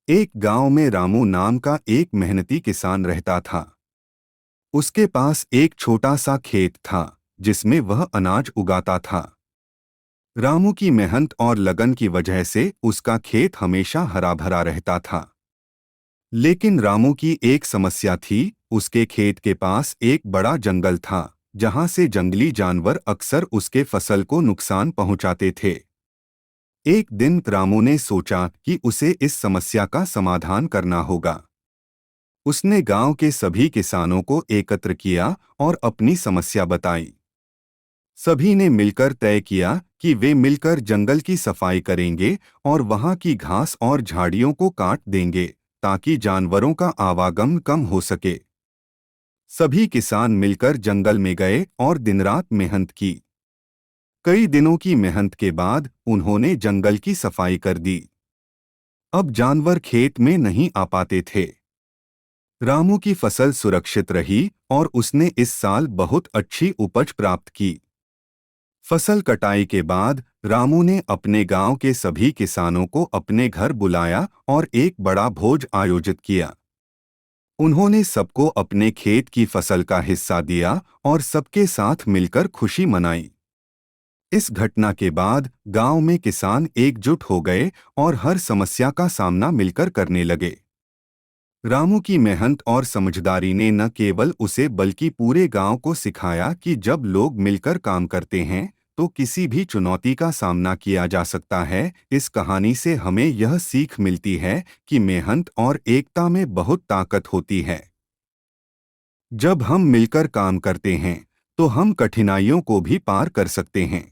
एक गांव में रामू नाम का एक मेहनती किसान रहता था। उसके पास एक छोटा सा खेत था जिसमें वह अनाज उगाता था। रामू की मेहनत और लगन की वजह से उसका खेत हमेशा हरा भरा रहता था। लेकिन रामू की एक समस्या थी। उसके खेत के पास एक बड़ा जंगल था जहां से जंगली जानवर अक्सर उसके फसल को नुकसान पहुंचाते थे। एक दिन रामू ने सोचा कि उसे इस समस्या का समाधान करना होगा। उसने गांव के सभी किसानों को एकत्र किया और अपनी समस्या बताई। सभी ने मिलकर तय किया कि वे मिलकर जंगल की सफाई करेंगे और वहां की घास और झाड़ियों को काट देंगे ताकि जानवरों का आवागमन कम हो सके। सभी किसान मिलकर जंगल में गए और दिनरात मेहनत की। कई दिनों की मेहनत के बाद उन्होंने जंगल की सफाई कर दी। अब जानवर खेत में नहीं आ पाते थे। रामू की फसल सुरक्षित रही और उसने इस साल बहुत अच्छी उपज प्राप्त की। फसल कटाई के बाद रामू ने अपने गांव के सभी किसानों को अपने घर बुलाया और एक बड़ा भोज आयोजित किया। उन्होंने सबको अपने खेत की फसल का हिस्सा दिया और सबके साथ मिलकर खुशी मनाई। इस घटना के बाद गांव में किसान एकजुट हो गए और हर समस्या का सामना मिलकर करने लगे। रामू की मेहनत और समझदारी ने न केवल उसे बल्कि पूरे गांव को सिखाया कि जब लोग मिलकर काम करते हैं तो किसी भी चुनौती का सामना किया जा सकता है। इस कहानी से हमें यह सीख मिलती है कि मेहनत और एकता में बहुत ताकत होती है। जब हम मिलकर काम करते हैं तो हम कठिनाइयों को भी पार कर सकते हैं।